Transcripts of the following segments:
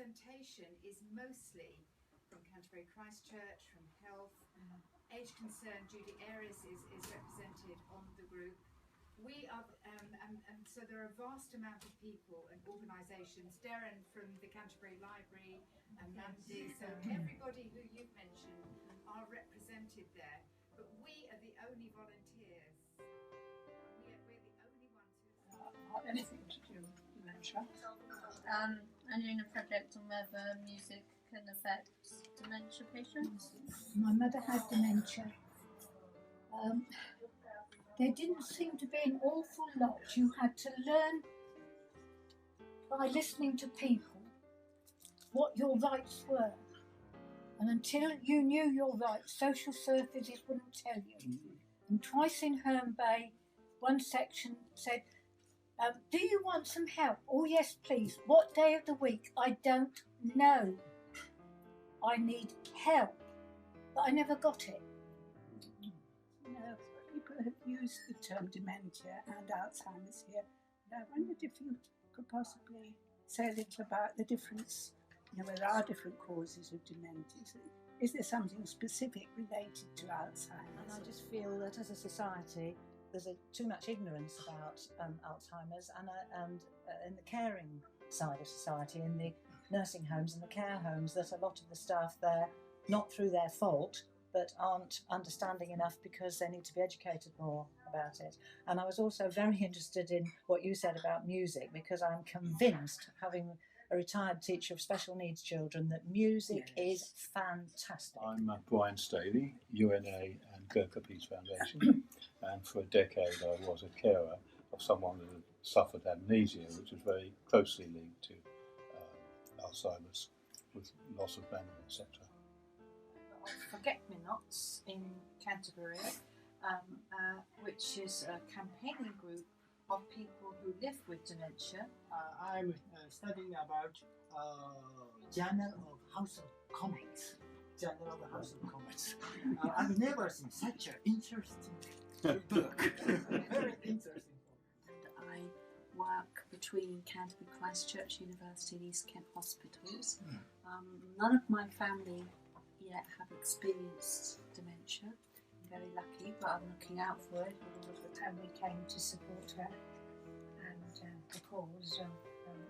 representation is mostly from Canterbury Christchurch, from health, age concern. Judy Aries is represented on the group. We are, and so there are a vast amount of people and organisations. Darren from the Canterbury Library, and Mandy, so everybody who you've mentioned are represented there. But we are the only volunteers. We're the only ones who anything to do with dementia. I'm doing a project on whether music can affect dementia patients. My mother had dementia. There didn't seem to be an awful lot you had to learn by listening to people what your rights were. And until you knew your rights, social services wouldn't tell you. And twice in Herne Bay, one section said, do you want some help? Oh yes, please. What day of the week? I don't know. I need help. But I never got it. No, people have used the term dementia and Alzheimer's here. I wondered if you could possibly say a little about the difference, where there are different causes of dementia. Is there something specific related to Alzheimer's? And I just feel that as a society, there's too much ignorance about Alzheimer's, and in the caring side of society, in the nursing homes and the care homes, that a lot of the staff there, not through their fault, but aren't understanding enough because they need to be educated more about it. And I was also very interested in what you said about music, because I'm convinced, having a retired teacher of special needs children, that music is fantastic. I'm Brian Staley, UNA and Gurkha Peace Foundation, and for a decade I was a carer of someone who had suffered amnesia, which was very closely linked to Alzheimer's, with loss of memory, etc. Forget-Me-Nots in Canterbury, which is a campaigning group of people who live with dementia. I'm studying about Journal of House of Comets. Journal of the House of Comets. I've never seen such an interesting book. Very interesting book. And I work between Canterbury Christchurch University and East Kent hospitals. None of my family yet have experienced dementia. I'm very lucky, but I'm looking out for it. All of the time we came to support her and the cause of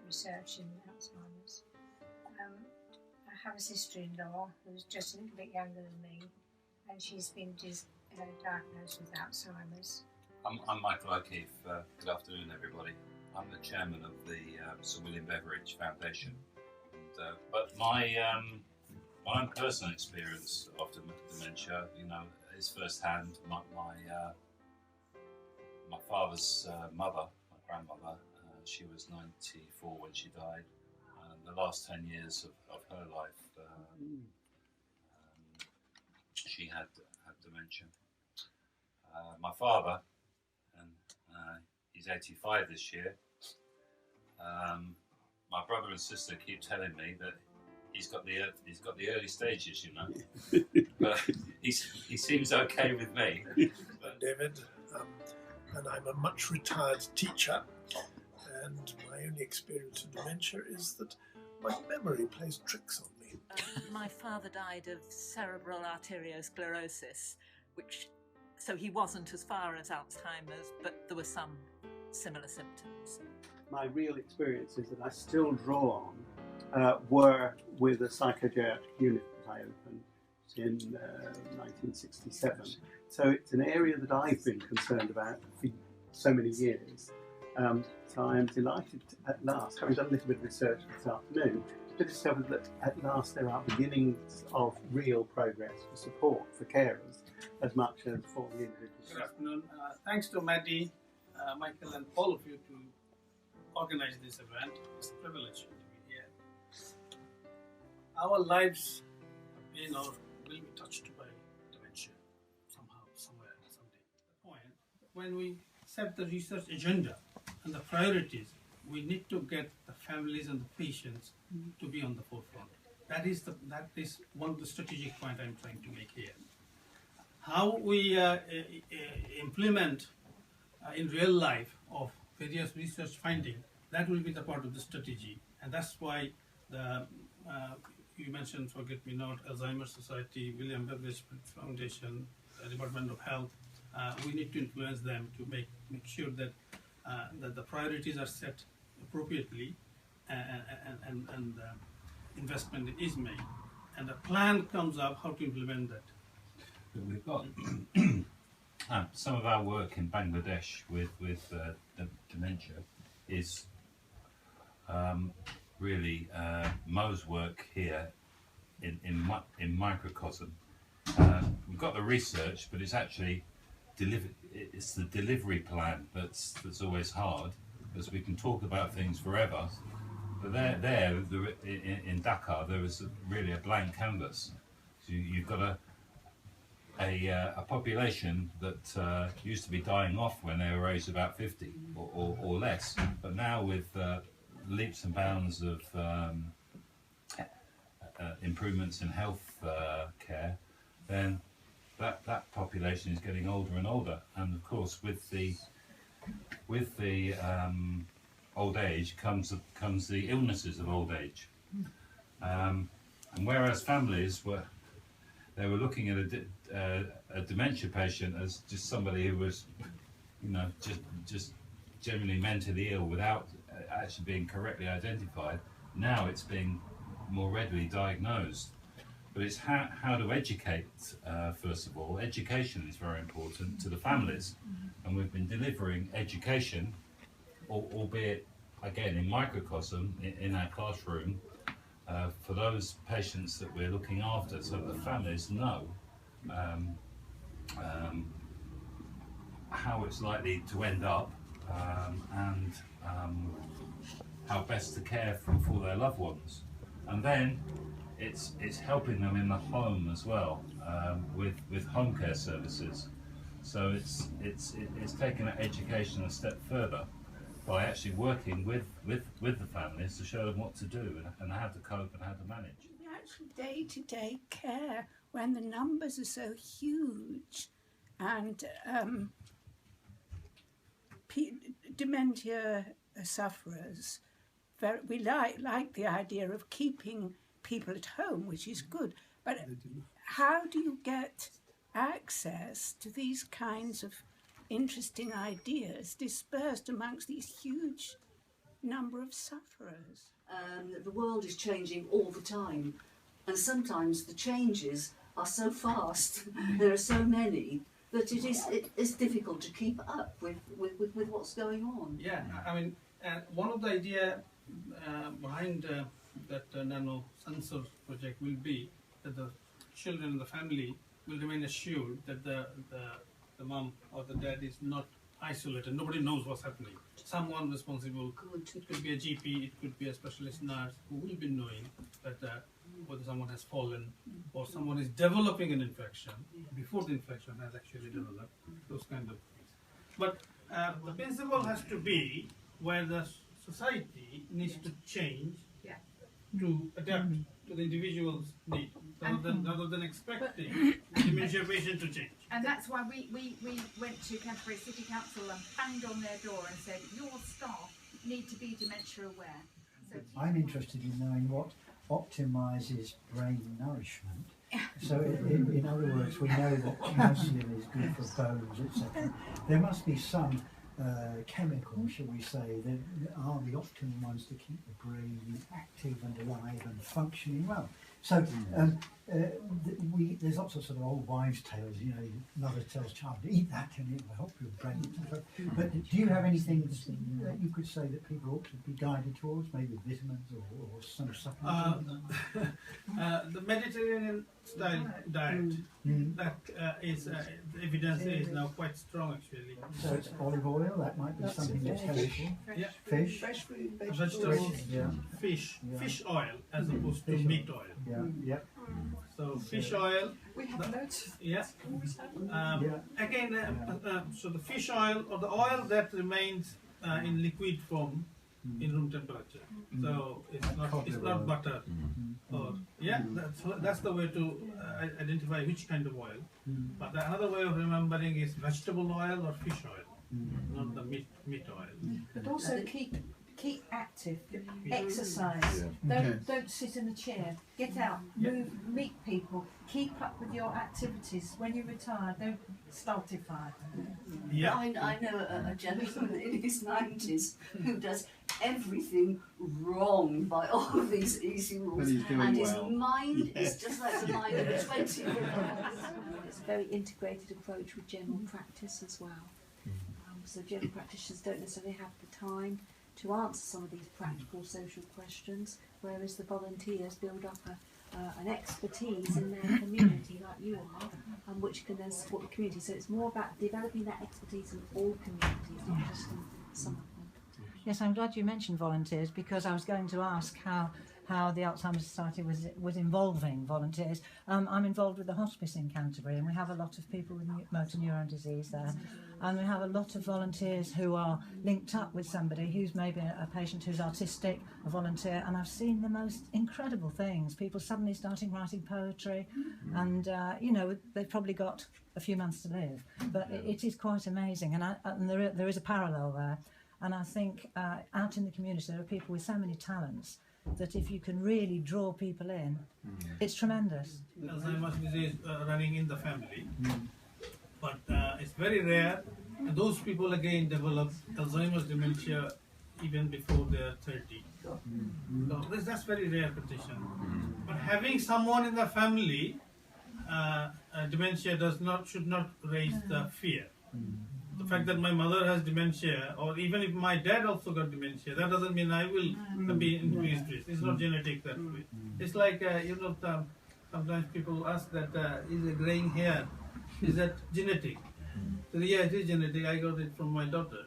research in Alzheimer's. I have a sister-in-law who's just a little bit younger than me, and she's been diagnosed with Alzheimer's. I'm Micael O'Keefe. Good afternoon, everybody. I'm the chairman of the Sir William Beveridge Foundation. And, but my own personal experience of dementia, is firsthand. My father's mother, my grandmother, she was 94 when she died. The last 10 years of her life, she had dementia. My father, and he's 85 this year. My brother and sister keep telling me that he's got the early stages, but he seems okay with me. I'm David, and I'm a much retired teacher, and my only experience of dementia is that my memory plays tricks on me. My father died of cerebral arteriosclerosis, so he wasn't as far as Alzheimer's, but there were some similar symptoms. My real experiences that I still draw on were with a psychogeriatric unit that I opened in 1967. So it's an area that I've been concerned about for so many years. So I am delighted at last, having done a little bit of research this afternoon, to discover that at last there are beginnings of real progress for support for carers as much as for the individuals. Good afternoon. Thanks to Maddie, Michael and all of you to organize this event. It's a privilege to be here. Our lives have been or will be touched by dementia somehow, somewhere, someday. The point, when we set the research agenda and the priorities, we need to get the families and the patients to be on the forefront. That is one of the strategic points I'm trying to make here. How we implement in real life of various research findings, that will be the part of the strategy, and that's why You mentioned Forget Me Not, Alzheimer's Society, William Beveridge Foundation, Department of Health. We need to influence them to make sure that that the priorities are set appropriately, and investment is made, and a plan comes up how to implement that. We've got some of our work in Bangladesh with dementia is really Mo's work here in microcosm. We've got the research, but it's actually it's the delivery plan that's always hard, because we can talk about things forever, but in Dhaka there was really a blank canvas. So you've got a population that used to be dying off when they were aged about 50 or less, but now with leaps and bounds of improvements in health care, then that population is getting older and older, and of course with the old age comes the illnesses of old age, and whereas families were looking at a dementia patient as just somebody who was, just generally mentally ill without actually being correctly identified, now it's being more readily diagnosed. But it's how to educate, first of all. Education is very important to the families, and we've been delivering education, albeit again in microcosm, in our classroom, for those patients that we're looking after, so that the families know how it's likely to end up, and how best to care for their loved ones. And then it's helping them in the home as well, with home care services. So it's taking that education a step further by actually working with the families to show them what to do and how to cope and how to manage. The actual day-to-day care, when the numbers are so huge, and dementia sufferers, we like the idea of keeping people at home, which is good, but how do you get access to these kinds of interesting ideas dispersed amongst these huge number of sufferers? The world is changing all the time, and sometimes the changes are so fast, there are so many, that it's difficult to keep up with what's going on. Yeah, I mean, one of the idea behind that nano sensor project will be that the children and the family will remain assured that the mom or the dad is not isolated. Nobody knows what's happening. Someone responsible. It could be a GP, it could be a specialist nurse who will be knowing that whether someone has fallen or someone is developing an infection before the infection has actually developed. Those kind of things. But the principle has to be where the society needs to change to adapt to the individual's need, rather than expecting the dementia patient to change. And that's why we went to Canterbury City Council and banged on their door and said, your staff need to be dementia aware. So I'm interested in knowing what optimises brain nourishment. So in other words, we know that calcium is good for bones, etc. There must be some chemicals, shall we say, that are the optimal ones to keep the brain active and alive and functioning well. So there's lots of sort of old wives' tales, mother tells child, eat that and it will help your brain. But do you have anything that you could say that people ought to be guided towards, maybe vitamins or some supplements? The Mediterranean style diet, that is, the evidence is now quite strong actually. So it's olive oil, that might be something that's helpful. Yeah. Fish. Vegetables, fish oil as opposed to meat oil. Yeah. So fish oil. We have loads. Yes. Again, so the fish oil or the oil that remains in liquid form in room temperature. So it's not butter. Or that's the way to identify which kind of oil. But another way of remembering is vegetable oil or fish oil, not the meat oil. But also keep keep active, exercise. Don't sit in a chair. Get out, move, meet people, keep up with your activities. When you retire, don't stultify. Yeah. I know a gentleman in his 90s who does everything wrong by all of these easy rules, and his mind is just like the mind of a 20-year-old. It's a very integrated approach with general practice as well. So general practitioners don't necessarily have the time to answer some of these practical social questions, whereas the volunteers build up an expertise in their community, like you are, which can then support the community. So it's more about developing that expertise in all communities, not just in some of them. Yes, I'm glad you mentioned volunteers, because I was going to ask how the Alzheimer's Society was involving volunteers. I'm involved with the hospice in Canterbury, and we have a lot of people with motor neuron disease there, and we have a lot of volunteers who are linked up with somebody who's maybe a patient who's autistic, a volunteer, and I've seen the most incredible things. People suddenly starting writing poetry, and you know, they've probably got a few months to live, but it is quite amazing, and there is a parallel there. And I think out in the community there are people with so many talents that if you can really draw people in, it's tremendous. Alzheimer's disease running in the family, but it's very rare. And those people again develop Alzheimer's dementia even before they're 30. So that's very rare condition. But having someone in the family, dementia should not raise the fear. The fact that my mother has dementia, or even if my dad also got dementia, that doesn't mean I will be increased risk. It's not genetic that way. It's like, you know, sometimes people ask that, is a graying hair, is that genetic? So, yeah, it is genetic. I got it from my daughter.